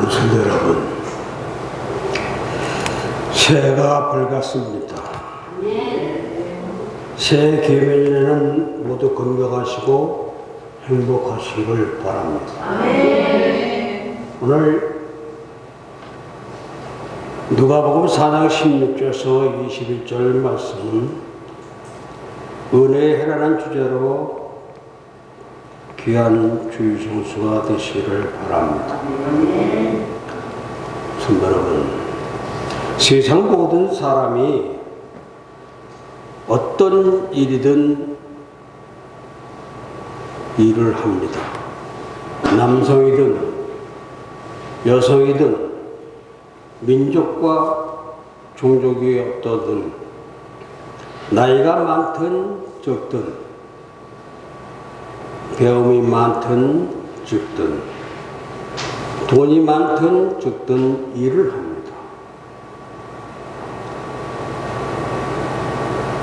성도 여러분, 새해가 밝았습니다. 새해 계명일에는 모두 건강하시고 행복하시기를 바랍니다. 오늘 누가복음 4장 16절에서 21절 말씀은 은혜의 해라는 주제로 귀한 주일 성수가 되시기를 바랍니다. 성도 여러분, 세상 모든 사람이 어떤 일이든 일을 합니다. 남성이든 여성이든 민족과 종족이 어떠든 나이가 많든 적든 배움이 많든 적든 돈이 많든 적든 일을 합니다.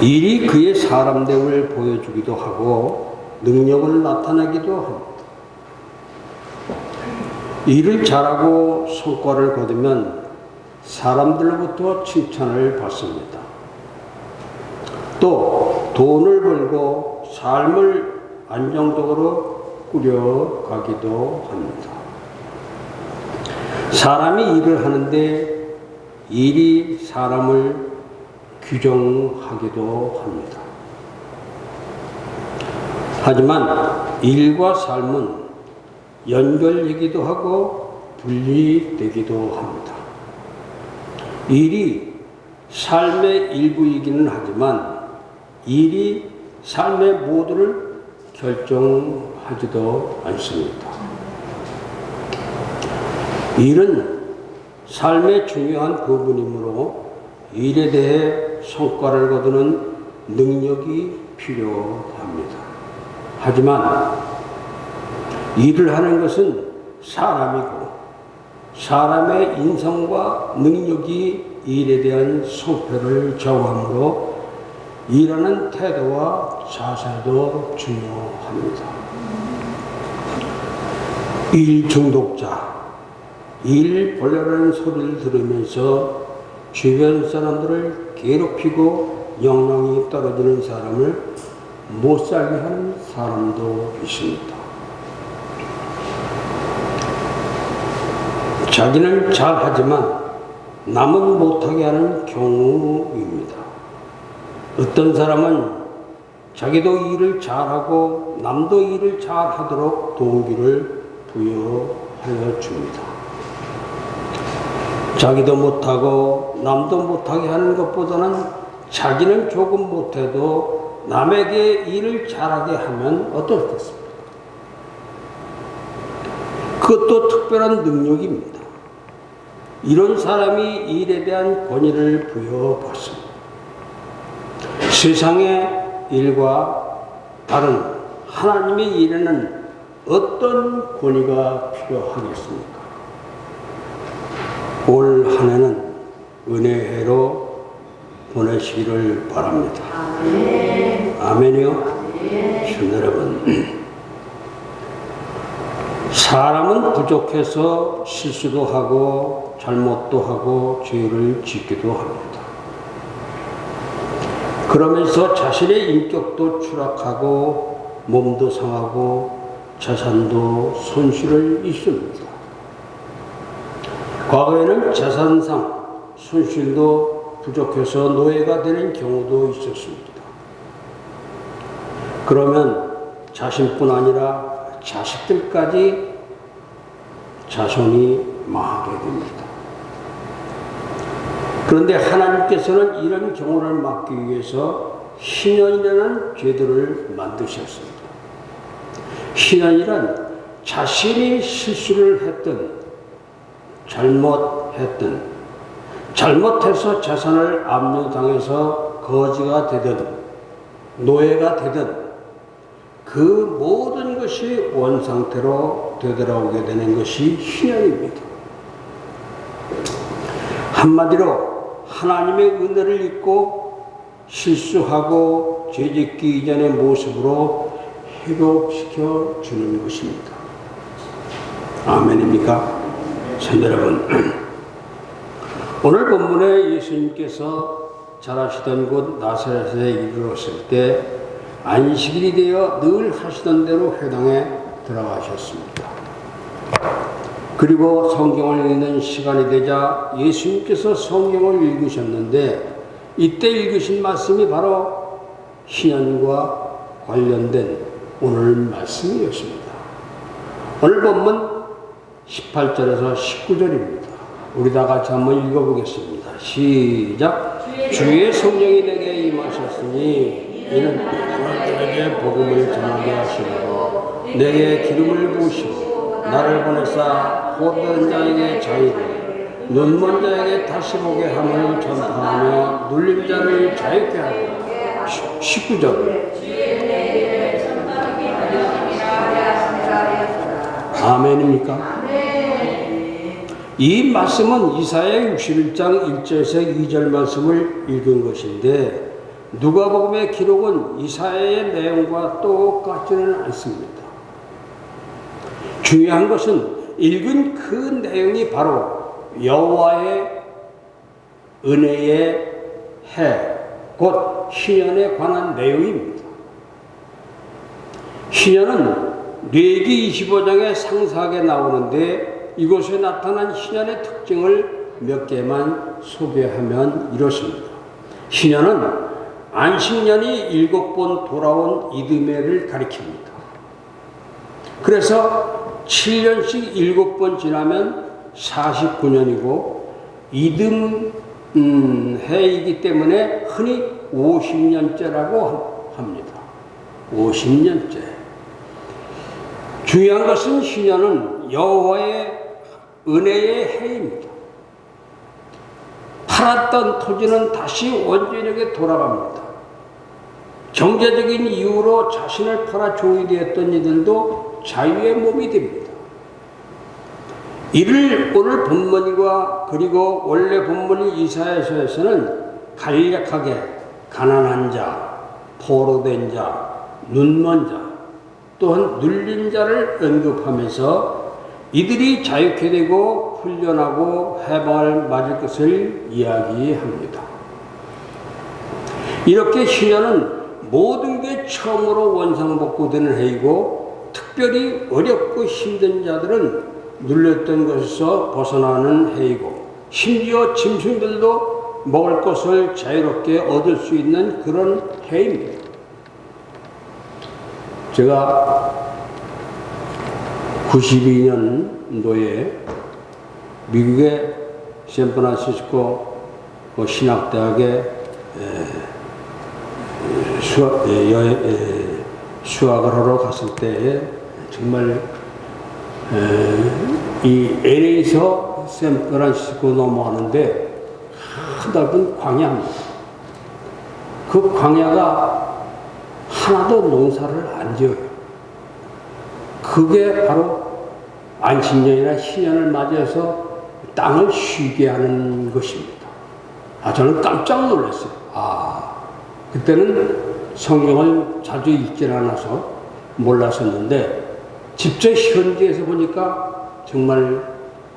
일이 그의 사람됨을 보여주기도 하고 능력을 나타내기도 합니다. 일을 잘하고 성과를 거두면 사람들로부터 칭찬을 받습니다. 또 돈을 벌고 삶을 안정적으로 꾸려가기도 합니다. 사람이 일을 하는데 일이 사람을 규정하기도 합니다. 하지만 일과 삶은 연결되기도 하고 분리되기도 합니다. 일이 삶의 일부이기는 하지만 일이 삶의 모두를 결정하지도 않습니다. 일은 삶의 중요한 부분이므로 일에 대해 성과를 거두는 능력이 필요합니다. 하지만 일을 하는 것은 사람이고 사람의 인성과 능력이 일에 대한 성패를 좌우하므로 일하는 태도와 자세도 중요합니다. 일 중독자, 일 벌레라는 소리를 들으면서 주변 사람들을 괴롭히고 영향이 떨어지는 사람을 못 살게 하는 사람도 있습니다. 자기는 잘하지만 남은 못하게 하는 경우입니다. 어떤 사람은 자기도 일을 잘하고 남도 일을 잘하도록 동기를 부여하여 줍니다. 자기도 못하고 남도 못하게 하는 것보다는 자기는 조금 못해도 남에게 일을 잘하게 하면 어떻겠습니까? 그것도 특별한 능력입니다. 이런 사람이 일에 대한 권위를 부여받습니다. 세상의 일과 다른 하나님의 일에는 어떤 권위가 필요하겠습니까? 올 한 해는 은혜의 해로 보내시기를 바랍니다. 아멘이요? 성도 여러분, 사람은 부족해서 실수도 하고 잘못도 하고 죄를 짓기도 합니다. 그러면서 자신의 인격도 추락하고 몸도 상하고 재산도 손실을 입습니다. 과거에는 재산상 손실도 부족해서 노예가 되는 경우도 있었습니다. 그러면 자신뿐 아니라 자식들까지 자손이 망하게 됩니다. 그런데 하나님께서는 이런 경우를 막기 위해서 희년이라는 제도를 만드셨습니다. 희년이란 자신이 실수를 했든 잘못해서 재산을 압류당해서 거지가 되든 노예가 되든 그 모든 것이 원상태로 되돌아오게 되는 것이 희년입니다. 한마디로 하나님의 은혜를 잊고 실수하고 죄짓기 이전의 모습으로 회복시켜 주는 것입니다. 아멘입니까? 성도 여러분, 오늘 본문에 예수님께서 자라시던 곳 나사렛에 이르렀을 때 안식일이 되어 늘 하시던 대로 회당에 들어가셨습니다. 그리고 성경을 읽는 시간이 되자 예수님께서 성경을 읽으셨는데 이때 읽으신 말씀이 바로 신년과 관련된 오늘 말씀이었습니다. 오늘 본문 18절에서 19절입니다. 우리 다 같이 한번 읽어보겠습니다. 시작. 주의 성령이 내게 임하셨으니 이는 너희들에게 복음을 전하게 하시고 내게 기름을 부으시고 나를 보내사 헛된 자에게 자유를 눈먼 자에게 다시 보게 함을 전파하며 눌린 자를 자유케 하고 19절. 아멘입니까? 이 말씀은 이사야 61장 1절에서 2절 말씀을 읽은 것인데 누가복음의 기록은 이사야의 내용과 똑같지는 않습니다. 중요한 것은 읽은 그 내용이 바로 여호와의 은혜의 해, 곧 신년에 관한 내용입니다. 신년은 레위기 25장에 상세하게 나오는데 이곳에 나타난 신년의 특징을 몇 개만 소개하면 이렇습니다. 신년은 안식년이 7번 돌아온 이듬해를 가리킵니다. 그래서 7년씩 7번 지나면 49년이고 이듬해이기 때문에 흔히 50년째라고 합니다. 50년째. 중요한 것은 신년은 여호와의 은혜의 해입니다. 팔았던 토지는 다시 원주인에게 돌아갑니다. 경제적인 이유로 자신을 팔아 종이 되었던 이들도 자유의 몸이 됩니다. 이를 오늘 본문과 그리고 원래 본문인 이사야서에서는 간략하게 가난한 자, 포로된 자, 눈먼 자, 또한 눌린 자를 언급하면서 이들이 자유케 되고 훈련하고 해방을 맞을 것을 이야기합니다. 이렇게 신년은 모든 게 처음으로 원상복구되는 해이고 특별히 어렵고 힘든 자들은 눌렸던 것에서 벗어나는 해이고 심지어 짐승들도 먹을 것을 자유롭게 얻을 수 있는 그런 해입니다. 제가 92년도에 미국의 샌프란시스코 신학대학에 수학을 하러 갔을 때 정말 이 LA에서 샌프란시스코 넘어가는데 넓은 광야입니다. 그 광야가 하나도 농사를 안 지어요. 그게 바로 안식년이나 신년을 맞이해서 땅을 쉬게 하는 것입니다. 저는 깜짝 놀랐어요. 그때는 성경을 자주 읽질 않아서 몰랐었는데 직접 현지에서 보니까 정말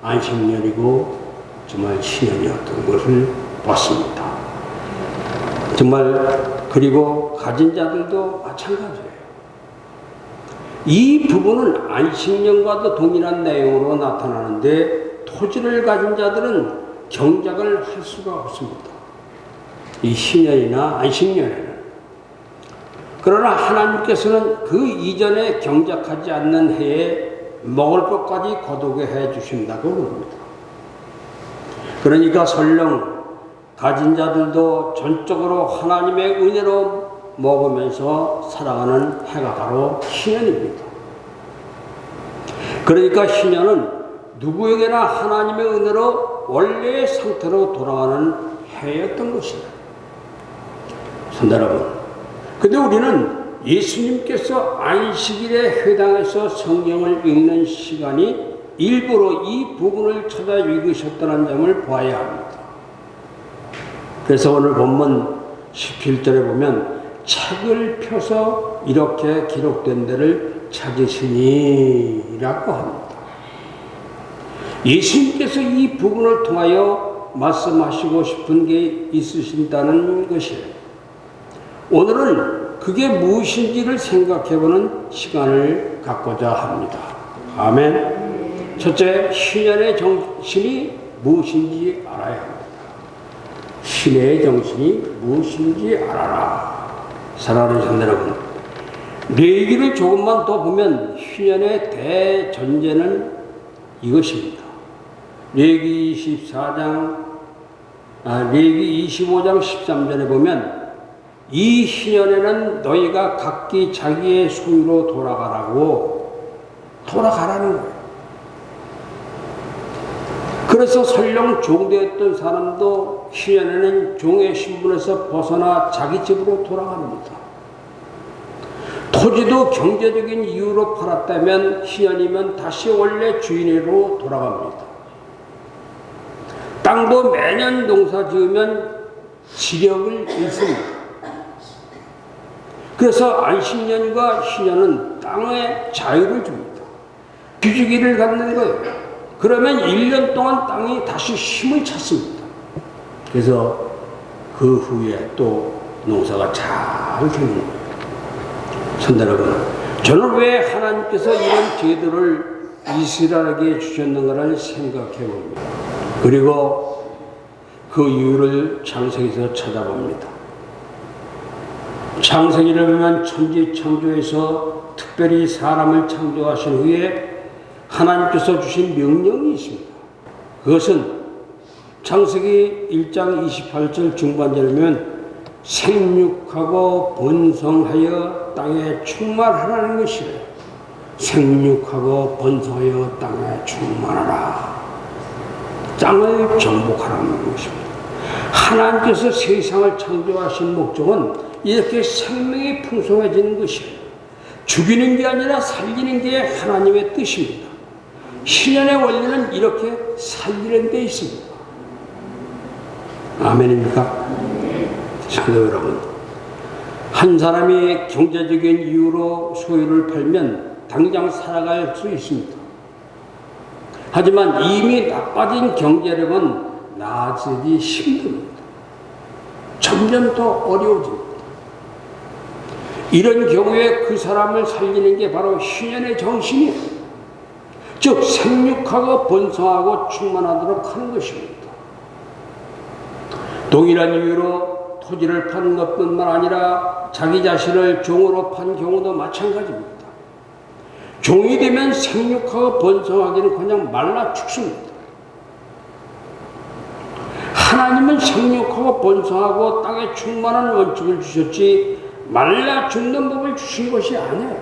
안식년이고 정말 신년이었던 것을 봤습니다. 정말 그리고 가진 자들도 마찬가지예요. 이 부분은 안식년과도 동일한 내용으로 나타나는데 토지를 가진 자들은 경작을 할 수가 없습니다. 이 신년이나 안식년에는. 그러나 하나님께서는 그 이전에 경작하지 않는 해에 먹을 것까지 거두게 해 주신다고 합니다. 그러니까 설령 가진 자들도 전적으로 하나님의 은혜로 먹으면서 살아가는 해가 바로 신년입니다. 그러니까 신년은 누구에게나 하나님의 은혜로 원래의 상태로 돌아가는 해였던 것이다. 성도 여러분, 근데 우리는 예수님께서 안식일에 회당에서 성경을 읽는 시간이 일부러 이 부분을 찾아 읽으셨다는 점을 봐야 합니다. 그래서 오늘 본문 17절에 보면 책을 펴서 이렇게 기록된 데를 찾으시니라고 합니다. 예수님께서 이 부분을 통하여 말씀하시고 싶은 게 있으신다는 것이에요. 오늘은 그게 무엇인지를 생각해보는 시간을 갖고자 합니다. 아멘. 첫째, 신현의 정신이 무엇인지 알아야 합니다. 신의 정신이 무엇인지 알아라. 사랑하는 성도 여러분, 레위기를 조금만 더 보면 신현의 대전제는 이것입니다. 레위기 25장 13절에 보면 이 희년에는 너희가 각기 자기의 소유로 돌아가라는 거예요. 그래서 설령 종되었던 사람도 희년에는 종의 신분에서 벗어나 자기 집으로 돌아갑니다. 토지도 경제적인 이유로 팔았다면 희년이면 다시 원래 주인으로 돌아갑니다. 땅도 매년 농사 지으면 지력을 잃습니다. 그래서 안식년과 희년은 땅에 자유를 줍니다. 기주기를 갖는 거예요. 그러면 1년 동안 땅이 다시 힘을 찾습니다. 그래서 그 후에 또 농사가 잘 되는 거예요. 성도 여러분, 저는 왜 하나님께서 이런 제도를 이스라엘에게 주셨는가를 생각해 봅니다. 그리고 그 이유를 창세기에서 찾아봅니다. 창세기를 보면 천지창조에서 특별히 사람을 창조하신 후에 하나님께서 주신 명령이 있습니다. 그것은 창세기 1장 28절 중반절에 보면 생육하고 번성하여 땅에 충만하라는 것이에요. 생육하고 번성하여 땅에 충만하라. 땅을 정복하라는 것입니다. 하나님께서 세상을 창조하신 목적은 이렇게 생명이 풍성해지는 것이에요. 죽이는 게 아니라 살리는 게 하나님의 뜻입니다. 신현의 원리는 이렇게 살리는 데 있습니다. 아멘입니까? 성도 여러분, 한 사람이 경제적인 이유로 소유를 팔면 당장 살아갈 수 있습니다. 하지만 이미 나빠진 경제력은 나아지기 힘듭니다. 점점 더 어려워집니다. 이런 경우에 그 사람을 살리는 게 바로 신현의 정신이에요. 즉 생육하고 번성하고 충만하도록 하는 것입니다. 동일한 이유로 토지를 파는 것뿐만 아니라 자기 자신을 종으로 판 경우도 마찬가지입니다. 종이 되면 생육하고 번성하기는 그냥 말라 죽습니다. 하나님은 생육하고 번성하고 땅에 충만한 원칙을 주셨지 말라 죽는 법을 주신 것이 아니에요.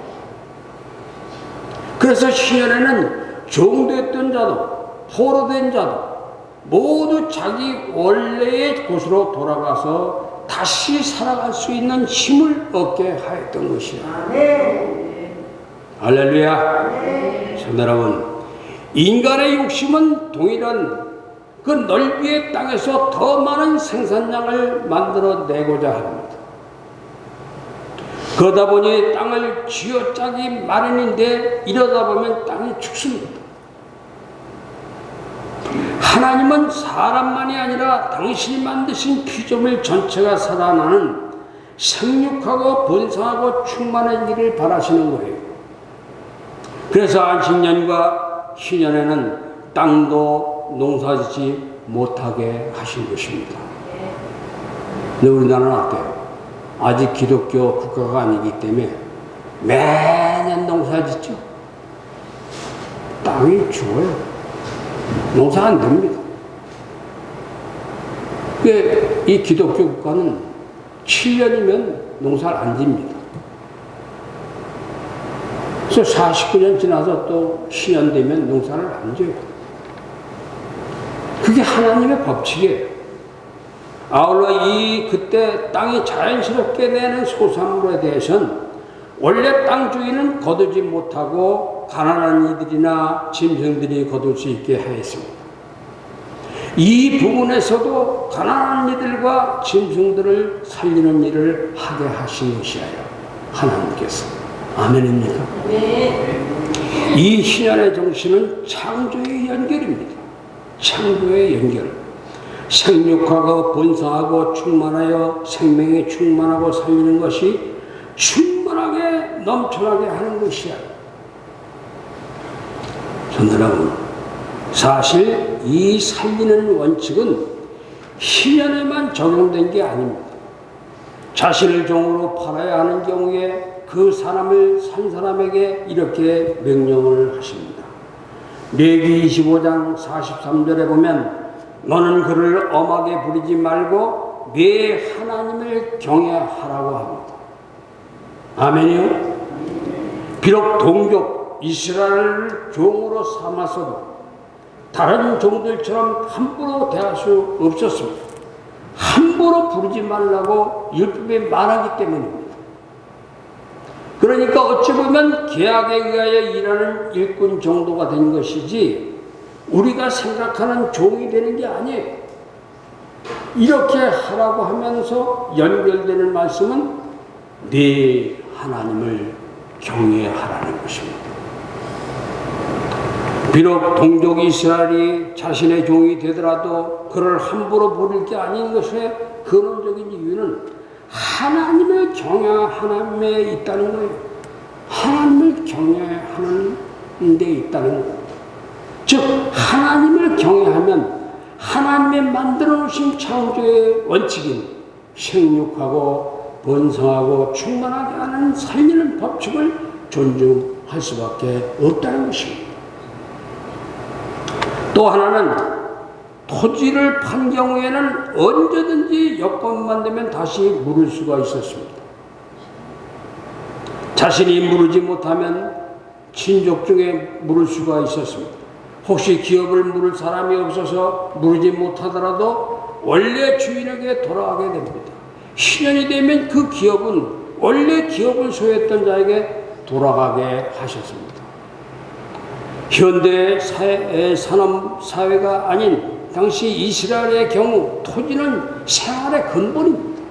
그래서 신현에는 종됐던 자도 포로된 자도 모두 자기 원래의 곳으로 돌아가서 다시 살아갈 수 있는 힘을 얻게 하였던 것이에요. 할렐루야. 성도 여러분, 인간의 욕심은 동일한 그 넓이의 땅에서 더 많은 생산량을 만들어내고자 합니다. 그러다 보니 땅을 쥐어짜기 마련인데 이러다 보면 땅이 죽습니다. 하나님은 사람만이 아니라 당신이 만드신 피조물 전체가 살아나는 생육하고 번성하고 충만해지기를 바라시는 거예요. 그래서 안식년과 희년에는 땅도 농사짓지 못하게 하신 것입니다. 근데 우리나라는 어때요? 아직 기독교 국가가 아니기 때문에 매년 농사짓죠. 땅이 죽어요. 농사 안 됩니다. 이 기독교 국가는 7년이면 농사를 안 집니다. 그래서 49년 지나서 또 신년 되면 농사를 안 져요. 그게 하나님의 법칙이에요. 아울러 그때 땅이 자연스럽게 내는 소산물에 대해서는 원래 땅 주인은 거두지 못하고 가난한 이들이나 짐승들이 거둘 수 있게 하였습니다. 이 부분에서도 가난한 이들과 짐승들을 살리는 일을 하게 하신 것이에요. 하나님께서. 아멘입니까? 네. 이 희년의 정신은 창조의 연결입니다. 창조의 연결. 생육하고 번성하고 충만하여 생명이 충만하고 살리는 것이 충만하게 넘쳐나게 하는 것이야. 여러분, 사실 이 살리는 원칙은 희년에만 적용된 게 아닙니다. 자신을 종으로 팔아야 하는 경우에 그 사람을 산 사람에게 이렇게 명령을 하십니다. 레위기 25장 43절에 보면 너는 그를 엄하게 부리지 말고 네 하나님을 경외하라고 합니다. 아멘이요? 비록 동족 이스라엘을 종으로 삼았어도 다른 종들처럼 함부로 대할 수 없었습니다. 함부로 부르지 말라고 율법에 말하기 때문입니다. 그러니까 어찌 보면 계약에 의하여 일하는 일꾼 정도가 된 것이지 우리가 생각하는 종이 되는 게 아니에요. 이렇게 하라고 하면서 연결되는 말씀은 네 하나님을 경외하라는 것입니다. 비록 동족 이스라엘이 자신의 종이 되더라도 그를 함부로 부릴 게 아닌 것의 근원적인 이유는 하나님을 경외하는 데 있다는 거예요. 하나님을 경외하는 데 있다는 거예요. 즉 하나님을 경외하면 하나님의 만들어 놓으신 창조의 원칙인 생육하고 번성하고 충만하게 하는 살리는 법칙을 존중할 수밖에 없다는 것입니다. 또 하나는 토지를 판 경우에는 언제든지 여건만 되면 다시 물을 수가 있었습니다. 자신이 물지 못하면 친족 중에 물을 수가 있었습니다. 혹시 기업을 물을 사람이 없어서 물지 못하더라도 원래 주인에게 돌아가게 됩니다. 희년이 되면 그 기업은 원래 기업을 소유했던 자에게 돌아가게 하셨습니다. 현대 산업 사회가 아닌 당시 이스라엘의 경우 토지는 생활의 근본입니다.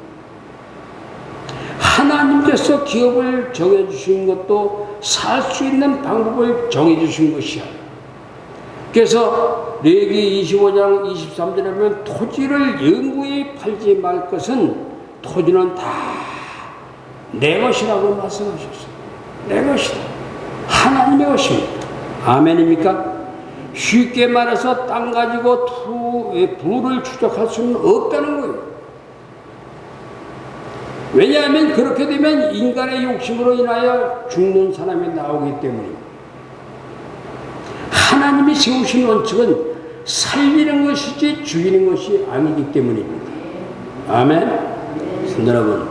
하나님께서 기업을 정해주신 것도 살 수 있는 방법을 정해주신 것이야. 그래서 레위기 25장 23절에 보면 토지를 영구히 팔지 말 것은 토지는 다 내 것이라고 말씀하셨어요. 내 것이다. 하나님의 것입니다. 아멘입니까? 쉽게 말해서 땅 가지고 부를 추적할 수는 없다는 거예요. 왜냐하면 그렇게 되면 인간의 욕심으로 인하여 죽는 사람이 나오기 때문입니다. 하나님이 세우신 원칙은 살리는 것이지 죽이는 것이 아니기 때문입니다. 아멘. 여러분,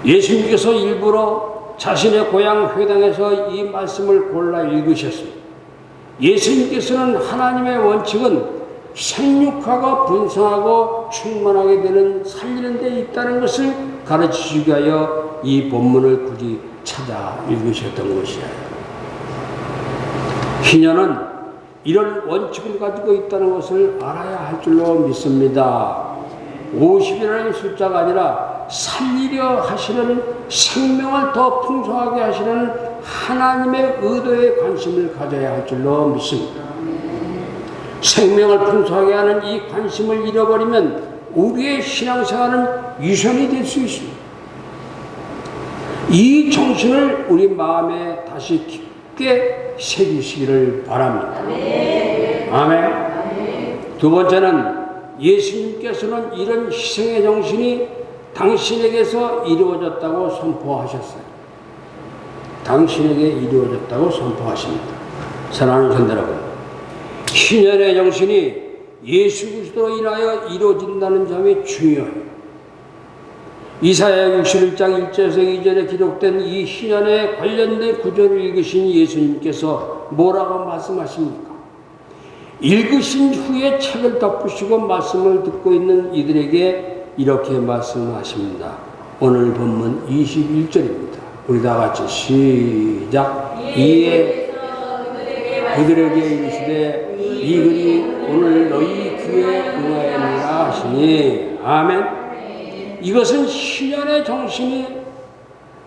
예수님께서 일부러 자신의 고향 회당에서 이 말씀을 골라 읽으셨습니다. 예수님께서는 하나님의 원칙은 생육하고 분성하고 충만하게 되는 살리는 데 있다는 것을 가르치시기 위하여 이 본문을 굳이 찾아 읽으셨던 것이에요. 희년은 이런 원칙을 가지고 있다는 것을 알아야 할 줄로 믿습니다. 50이라는 숫자가 아니라 살리려 하시는 생명을 더 풍성하게 하시는 하나님의 의도에 관심을 가져야 할 줄로 믿습니다. 생명을 풍성하게 하는 이 관심을 잃어버리면 우리의 신앙생활은 위선이 될 수 있습니다. 이 정신을 우리 마음에 다시 깊게 새기시기를 바랍니다. 아멘. 두 번째는 예수님께서는 이런 희생의 정신이 당신에게서 이루어졌다고 선포하셨어요. 당신에게 이루어졌다고 선포하십니다. 사랑하는 성도 여러분, 희년의 정신이 예수 그리스도로 인하여 이루어진다는 점이 중요해요. 이사야 61장 1절에서 2절에 기록된 이 희년에 관련된 구절을 읽으신 예수님께서 뭐라고 말씀하십니까? 읽으신 후에 책을 덮으시고 말씀을 듣고 있는 이들에게 이렇게 말씀하십니다. 오늘 본문 21절입니다. 우리 다 같이 시작. 이에 그들에게 이르시되 이 글이 오늘 너희 귀에 응하였느라 하시니. 아멘. 이것은 희년의 정신이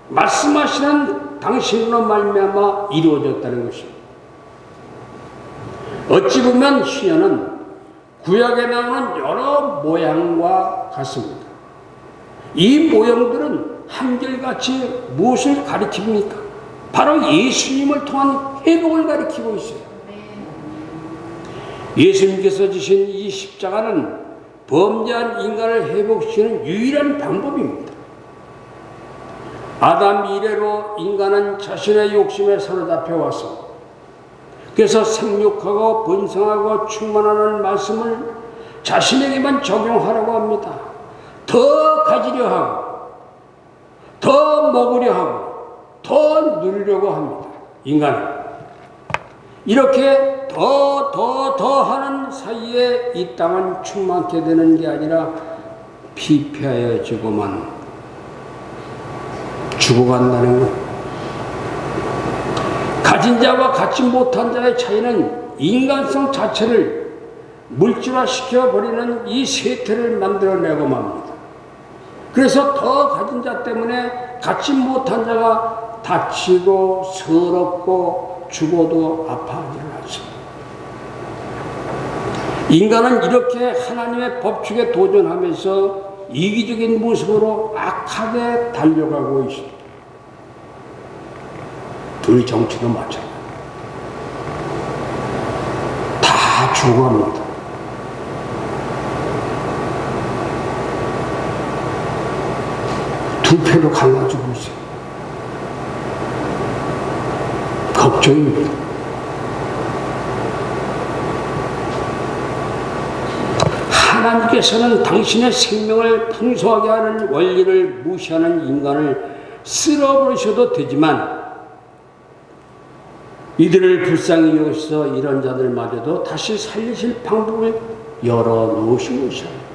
말씀하시는 당신으로 말미암아 이루어졌다는 것입니다. 어찌 보면 희년은 구약에 나오는 여러 모양과 같습니다. 이 모형들은 한결같이 무엇을 가리킵니까? 바로 예수님을 통한 회복을 가리키고 있어요. 예수님께서 지신 이 십자가는 범죄한 인간을 회복시키는 유일한 방법입니다. 아담 이래로 인간은 자신의 욕심에 사로잡혀 왔습니다. 그래서 생육하고 번성하고 충만하는 말씀을 자신에게만 적용하라고 합니다. 더 가지려 하고, 더 먹으려 하고, 더 누리려고 합니다. 인간은. 이렇게 더 하는 사이에 이 땅은 충만케 되는 게 아니라 피폐해지고만 죽어간다는 것. 가진 자와 갖지 못한 자의 차이는 인간성 자체를 물질화시켜 버리는 이 세태를 만들어내고 맙니다. 그래서 더 가진 자 때문에 갖지 못한 자가 다치고 서럽고 죽어도 아파하지를 않습니다. 인간은 이렇게 하나님의 법칙에 도전하면서 이기적인 모습으로 악하게 달려가고 있습니다. 우리 정치도 마찬가지입니다. 다 죽어갑니다. 두 패로 갈라지고 있어요. 걱정입니다. 하나님께서는 당신의 생명을 풍성하게 하는 원리를 무시하는 인간을 쓸어버리셔도 되지만 이들을 불쌍히 여기서 이런 자들마저도 다시 살리실 방법을 열어놓으신 것이에요.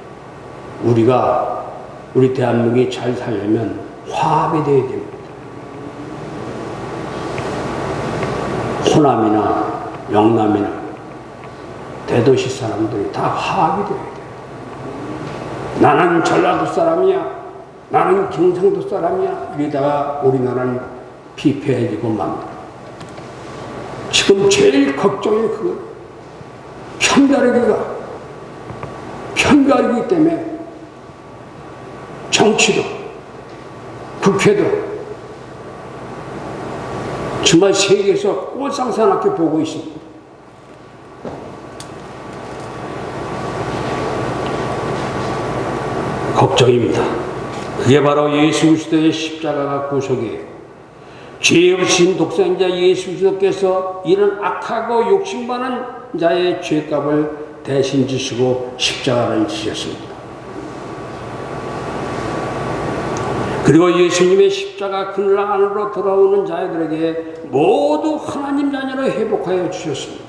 우리 대한민국이 잘 살려면 화합이 되어야 됩니다. 호남이나 영남이나 대도시 사람들이 다 화합이 되어야 돼요. 나는 전라도 사람이야, 나는 경상도 사람이야, 이러다가 우리나라는 피폐해지고 맙니다. 지금 제일 걱정이 그거 편가르기 때문에 정치도 국회도 정말 세계에서 꼴상사납게 보고 있습니다. 걱정입니다. 그게 바로 예수 그리스도의 십자가가 구속이에요. 죄 없으신 독생자 예수 그리스도께서 이런 악하고 욕심 많은 자의 죄값을 대신 지시고 십자가를 지셨습니다. 그리고 예수님의 십자가 그늘 안으로 돌아오는 자들에게 모두 하나님 자녀로 회복하여 주셨습니다.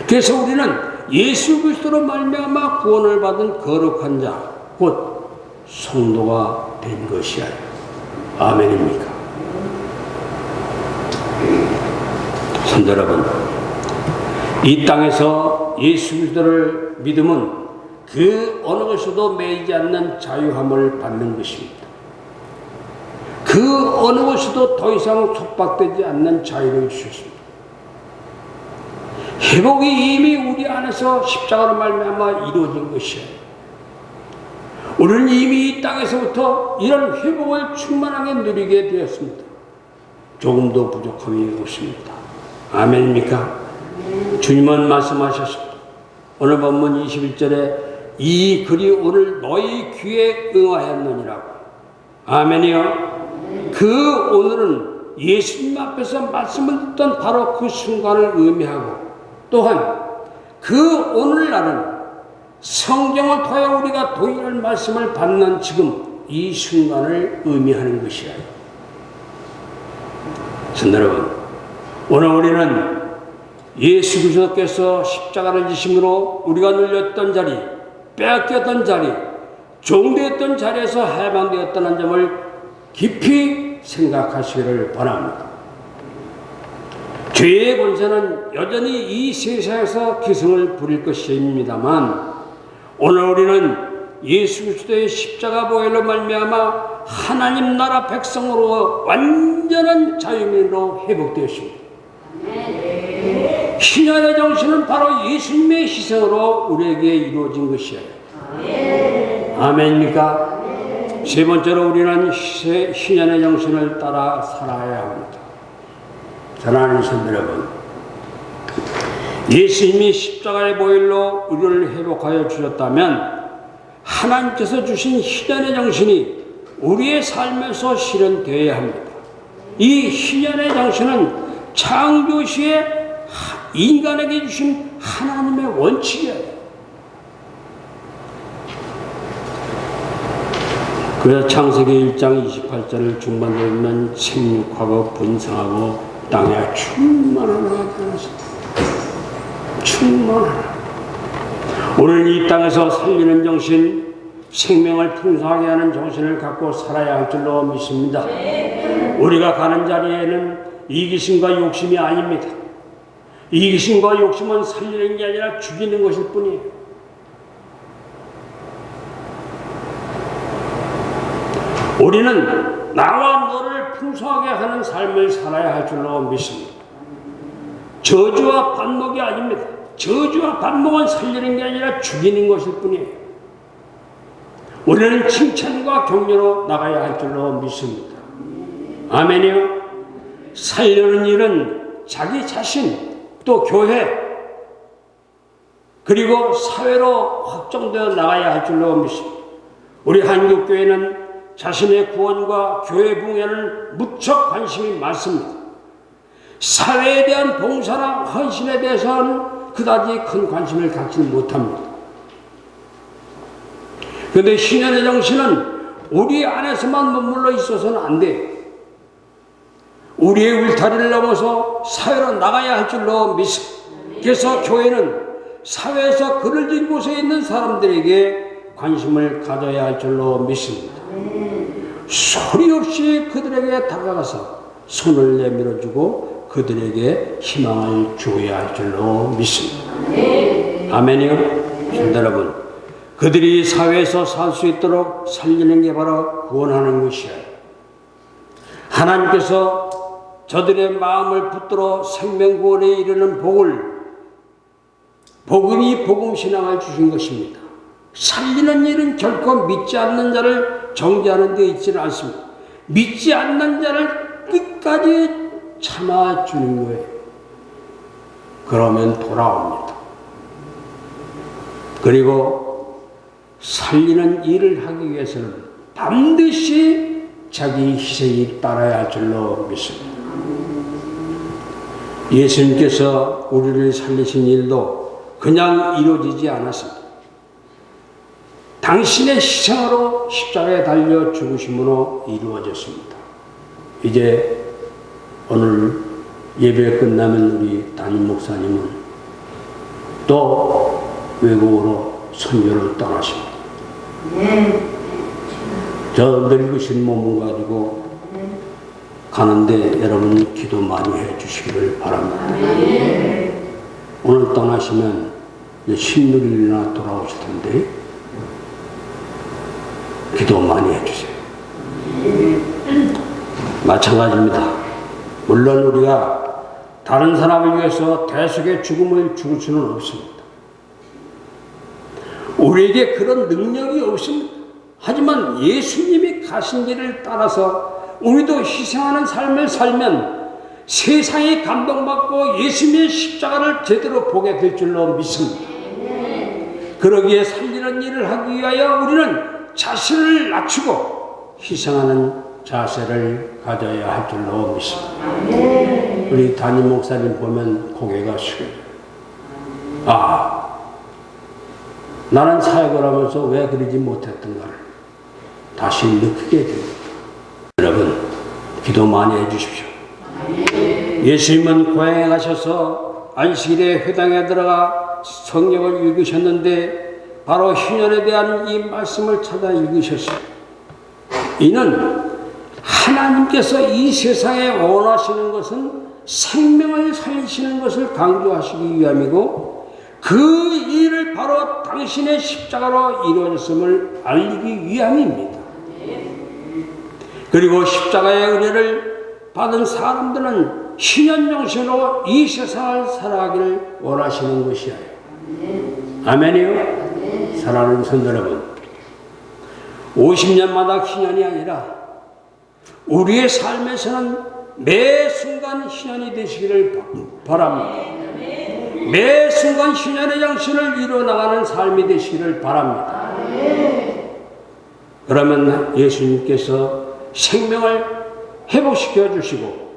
그래서 우리는 예수 그리스도로 말미암아 구원을 받은 거룩한 자, 곧 성도가 된 것이야. 아멘입니까? 성도 여러분, 이 땅에서 예수 그리스도를 믿으면 그 어느 것에도 매이지 않는 자유함을 받는 것입니다. 그 어느 것에도 더 이상 속박되지 않는 자유를 주셨습니다. 회복이 이미 우리 안에서 십자가로 말미암아 이루어진 것이에요. 우리는 이미 이 땅에서부터 이런 회복을 충만하게 누리게 되었습니다. 조금도 부족함이 없습니다. 아멘입니까? 주님은 말씀하셨습니다. 오늘 본문 21절에 이 글이 오늘 너희 귀에 응하였느니라고. 아멘이요. 그 오늘은 예수님 앞에서 말씀을 듣던 바로 그 순간을 의미하고, 또한 그 오늘날은 성경을 통하여 우리가 동일할 말씀을 받는 지금 이 순간을 의미하는 것이에요. 성도 여러분, 오늘 우리는 예수 그리스도께서 십자가를 지심으로 우리가 눌렸던 자리, 빼앗겼던 자리, 종되었던 자리에서 해방되었다는 점을 깊이 생각하시기를 바랍니다. 죄의 권세는 여전히 이 세상에서 기승을 부릴 것입니다만, 오늘 우리는 예수 그리스도의 십자가 보혈로 말미암아 하나님 나라 백성으로 완전한 자유민으로 회복되었습니다. 희년의 정신은 바로 예수님의 희생으로 우리에게 이루어진 것이에요. 아멘입니까? 세 번째로 우리는 희년의 정신을 따라 살아야 합니다. 사랑하는 성도 여러분, 예수님이 십자가의 보혈로 우리를 회복하여 주셨다면 하나님께서 주신 희년의 정신이 우리의 삶에서 실현되어야 합니다. 이 희년의 정신은 창조시에 인간에게 주신 하나님의 원칙이에요. 그래서 창세기 1장 28절을 중반에 보면 생육하고 번성하고 땅에 충만하라 하지 않았습니까? 충만하라. 오늘 이 땅에서 살리는 정신, 생명을 풍성하게 하는 정신을 갖고 살아야 할 줄로 믿습니다. 우리가 가는 자리에는 이기심과 욕심이 아닙니다. 이기심과 욕심은 살리는 게 아니라 죽이는 것일 뿐이에요. 우리는 나와 너를 풍성하게 하는 삶을 살아야 할 줄로 믿습니다. 저주와 반목이 아닙니다. 저주와 반목은 살리는 게 아니라 죽이는 것일 뿐이에요. 우리는 칭찬과 격려로 나가야 할 줄로 믿습니다. 아멘이요. 살려는 일은 자기 자신, 또 교회, 그리고 사회로 확정되어 나가야 할 줄로 믿습니다. 우리 한국교회는 자신의 구원과 교회 부흥에는 무척 관심이 많습니다. 사회에 대한 봉사나 헌신에 대해서는 그다지 큰 관심을 갖지 못합니다. 그런데 희년의 정신은 우리 안에서만 머물러 있어서는 안 돼요. 우리의 울타리를 넘어서 사회로 나가야 할 줄로 믿습니다. 그래서 교회는 사회에서 그늘진 곳에 있는 사람들에게 관심을 가져야 할 줄로 믿습니다. 소리 없이 그들에게 다가가서 손을 내밀어주고 그들에게 희망을 주어야 할 줄로 믿습니다. 아멘이요. 성도 여러분, 그들이 사회에서 살 수 있도록 살리는 게 바로 구원하는 것이에요. 하나님께서 저들의 마음을 붙들어 생명구원에 이르는 복음이 복음신앙을 주신 것입니다. 살리는 일은 결코 믿지 않는 자를 정죄하는 데 있지는 않습니다. 믿지 않는 자를 끝까지 참아주는 거예요. 그러면 돌아옵니다. 그리고 살리는 일을 하기 위해서는 반드시 자기 희생이 따라야 할 줄로 믿습니다. 예수님께서 우리를 살리신 일도 그냥 이루어지지 않았습니다. 당신의 희생으로 십자가에 달려 죽으심으로 이루어졌습니다. 이제 오늘 예배 끝나면 우리 담임 목사님은 또 외국으로 선교를 떠나십니다. 저 늙으신 몸을 가지고 가는데 여러분 기도 많이 해 주시기를 바랍니다. 오늘 떠나시면 16일이나 돌아오실 텐데 기도 많이 해주세요. 마찬가지입니다. 물론 우리가 다른 사람을 위해서 대속의 죽음을 죽을 수는 없습니다. 우리에게 그런 능력이 없습니다. 하지만 예수님이 가신 길을 따라서 우리도 희생하는 삶을 살면 세상이 감동받고 예수님의 십자가를 제대로 보게 될 줄로 믿습니다. 그러기에 살리는 일을 하기 위하여 우리는 자신을 낮추고 희생하는 자세를 가져야 할 줄로 믿습니다. 우리 담임 목사님 보면 고개가 숙여져요. 나는 사역을 하면서 왜 그러지 못했던가를 다시 느끼게 됩니다. 여러분, 기도 많이 해주십시오. 예수님은 고향에 가셔서 안식일에 회당에 들어가 성경을 읽으셨는데 바로 희년에 대한 이 말씀을 찾아 읽으셨어요. 이는 하나님께서 이 세상에 원하시는 것은 생명을 살리시는 것을 강조하시기 위함이고 그 일을 바로 당신의 십자가로 이루어졌음을 알리기 위함입니다. 그리고 십자가의 은혜를 받은 사람들은 신현정신으로 이 세상을 살아가기를 원하시는 것이에요. 아멘이요? 사랑하는 성도 여러분, 50년마다 희년이 아니라 우리의 삶에서는 매 순간 희년이 되시기를 바랍니다. 매 순간 희년의 정신을 이루어나가는 삶이 되시기를 바랍니다. 그러면 예수님께서 생명을 회복시켜 주시고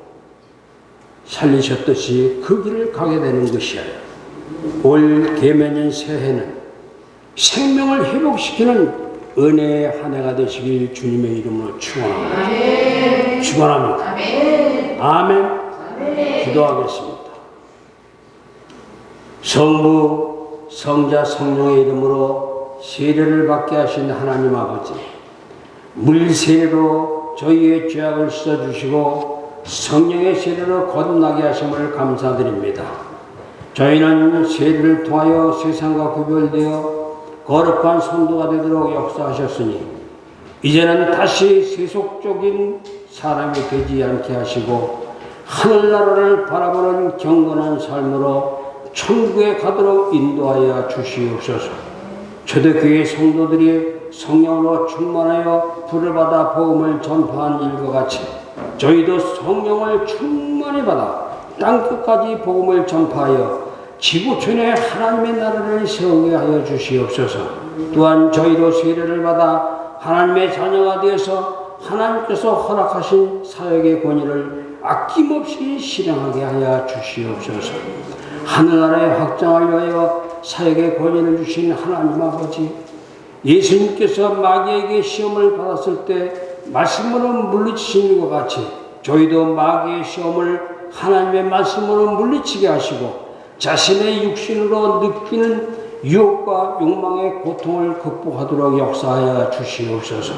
살리셨듯이 그 길을 가게 되는 것이에요. 올 계명년 새해는 생명을 회복시키는 은혜의 한 해가 되시길 주님의 이름으로 축원합니다. 축원합니다. 아멘. 기도하겠습니다. 성부, 성자, 성령의 이름으로 세례를 받게 하신 하나님 아버지, 물세례로 저희의 죄악을 씻어주시고 성령의 세례로 거듭나게 하심을 감사드립니다. 저희는 세례를 통하여 세상과 구별되어 거룩한 성도가 되도록 역사하셨으니 이제는 다시 세속적인 사람이 되지 않게 하시고 하늘나라를 바라보는 경건한 삶으로 천국에 가도록 인도하여 주시옵소서. 초대교회 성도들이 성령으로 충만하여 불을 받아 복음을 전파한 일과 같이 저희도 성령을 충만히 받아 땅끝까지 복음을 전파하여 지구촌에 하나님의 나라를 세우게 하여 주시옵소서. 또한 저희도 세례를 받아 하나님의 자녀가 되어서 하나님께서 허락하신 사역의 권위를 아낌없이 실행하게 하여 주시옵소서. 하늘나라의 확장을 위하여 사역의 권위를 주신 하나님 아버지, 예수님께서 마귀에게 시험을 받았을 때 말씀으로 물리치신 것 같이 저희도 마귀의 시험을 하나님의 말씀으로 물리치게 하시고 자신의 육신으로 느끼는 유혹과 욕망의 고통을 극복하도록 역사하여 주시옵소서.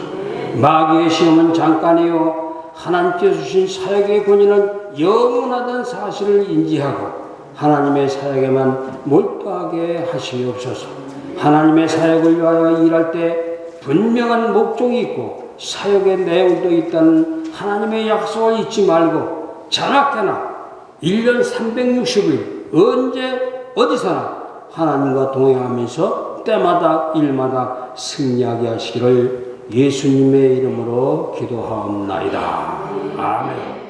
마귀의 시험은 잠깐이요 하나님께서 주신 사역의 권위는 영원하다는 사실을 인지하고 하나님의 사역에만 몰두하게 하시옵소서. 하나님의 사역을 위하여 일할 때 분명한 목적이 있고 사역의 내용도 있다는 하나님의 약속을 잊지 말고 자나깨나 1년 360일 언제 어디서나 하나님과 동행하면서 때마다 일마다 승리하게 하시기를 예수님의 이름으로 기도하옵나이다. 아멘.